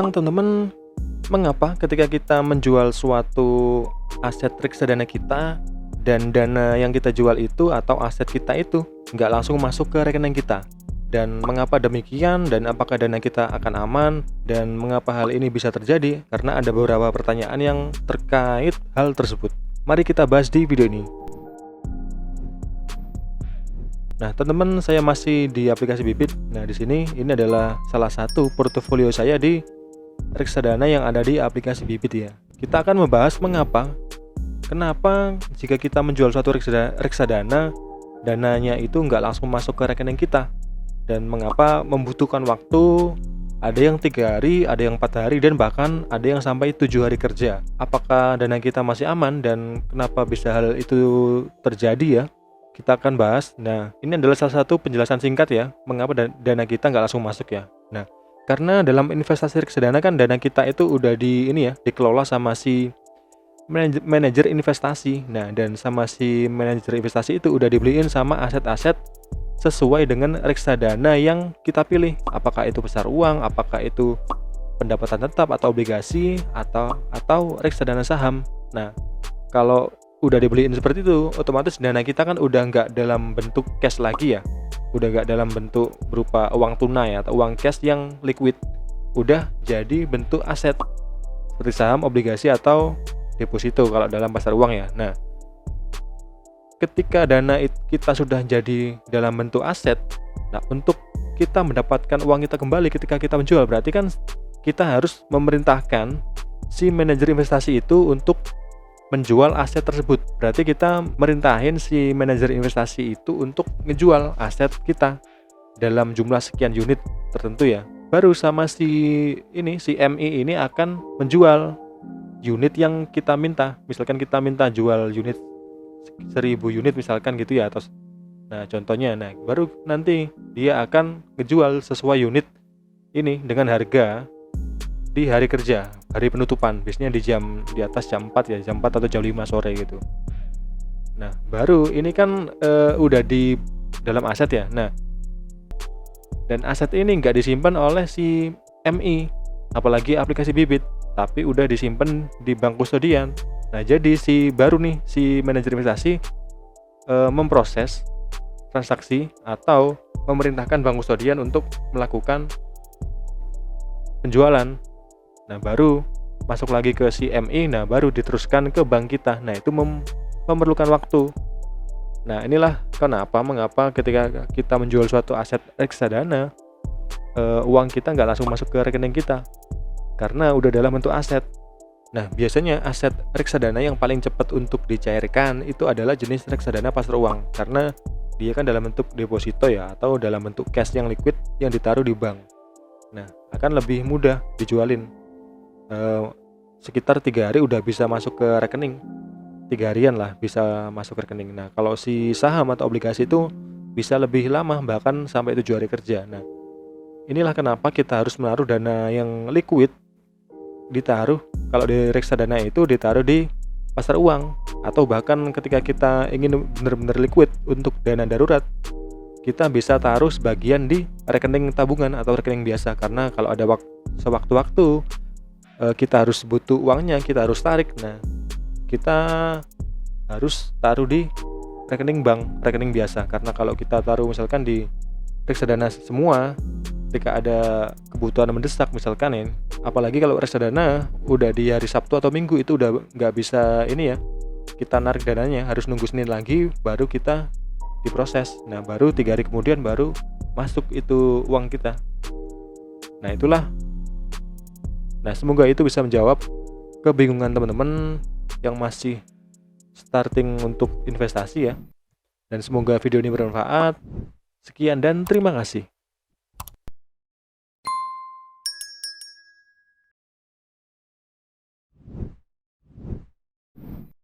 Sekarang teman-teman, mengapa ketika kita menjual suatu aset reksadana kita dan dana yang kita jual itu atau aset kita itu nggak langsung masuk ke rekening kita? Dan mengapa demikian, dan apakah dana kita akan aman, dan mengapa hal ini bisa terjadi? Karena ada beberapa pertanyaan yang terkait hal tersebut. Mari kita bahas di video ini. Nah, teman-teman, saya masih di aplikasi Bibit. Nah, di sini ini adalah salah satu portofolio saya di reksadana yang ada di aplikasi Bibit ya. Kita akan membahas kenapa jika kita menjual suatu reksadana, dananya itu nggak langsung masuk ke rekening kita, dan mengapa membutuhkan waktu, ada yang 3 hari, ada yang 4 hari, dan bahkan ada yang sampai 7 hari kerja. Apakah dana kita masih aman dan kenapa bisa hal itu terjadi ya? Kita akan bahas. Nah, ini adalah salah satu penjelasan singkat ya, mengapa dana kita nggak langsung masuk ya. Nah, karena dalam investasi reksadana kan dana kita itu udah dikelola sama si manajer investasi. Nah, dan sama si manajer investasi itu udah dibeliin sama aset-aset sesuai dengan reksadana yang kita pilih. Apakah itu pasar uang, apakah itu pendapatan tetap atau obligasi atau reksadana saham. Nah, kalau udah dibeliin seperti itu, otomatis dana kita kan udah nggak dalam bentuk cash lagi ya. Udah nggak dalam bentuk berupa uang tunai atau uang cash yang liquid. Udah jadi bentuk aset seperti saham, obligasi atau deposito kalau dalam pasar uang ya. Nah, ketika dana kita sudah jadi dalam bentuk aset, nah untuk kita mendapatkan uang kita kembali ketika kita menjual, berarti kan kita harus memerintahkan si manajer investasi itu untuk menjual aset tersebut. Berarti kita merintahin si manajer investasi itu untuk ngejual aset kita dalam jumlah sekian unit tertentu ya. Baru sama si MI ini akan menjual unit yang kita minta. Misalkan kita minta jual unit 1000 unit misalkan gitu ya, atau nah contohnya, nah baru nanti dia akan ngejual sesuai unit ini dengan harga di hari kerja, hari penutupan, biasanya di atas jam 4 ya, jam 4 atau jam 5 sore gitu. Nah, baru ini kan udah di dalam aset ya. Nah, dan aset ini nggak disimpan oleh si MI, apalagi aplikasi Bibit, tapi udah disimpan di bank kustodian. Nah, jadi si manajer investasi memproses transaksi atau memerintahkan bank kustodian untuk melakukan penjualan. Nah, baru masuk lagi ke si MI, nah baru diteruskan ke bank kita. Nah, itu memerlukan waktu. Nah, inilah mengapa ketika kita menjual suatu aset reksadana, uang kita nggak langsung masuk ke rekening kita, karena udah dalam bentuk aset. Nah, biasanya aset reksadana yang paling cepat untuk dicairkan itu adalah jenis reksadana pasar uang, karena dia kan dalam bentuk deposito ya, atau dalam bentuk cash yang liquid yang ditaruh di bank. Nah, akan lebih mudah dijualin. Sekitar 3 hari udah bisa masuk ke rekening, 3 harian lah bisa masuk ke rekening. Nah, kalau si saham atau obligasi itu bisa lebih lama, bahkan sampai 7 hari kerja. Nah, inilah kenapa kita harus menaruh dana yang liquid, kalau di reksadana itu ditaruh di pasar uang, atau bahkan ketika kita ingin benar-benar liquid untuk dana darurat, kita bisa taruh sebagian di rekening tabungan atau rekening biasa. Karena kalau ada sewaktu-waktu kita harus butuh uangnya, kita harus tarik, nah kita harus taruh di rekening bank, rekening biasa. Karena kalau kita taruh misalkan di reksadana semua, ketika ada kebutuhan mendesak misalkan ya, apalagi kalau reksadana udah di hari Sabtu atau Minggu, itu udah nggak bisa kita narik dananya, harus nunggu Senin lagi baru kita diproses. Nah, baru 3 hari kemudian baru masuk itu uang kita. Nah, itulah. Nah, semoga itu bisa menjawab kebingungan teman-teman yang masih starting untuk investasi ya. Dan semoga video ini bermanfaat. Sekian dan terima kasih.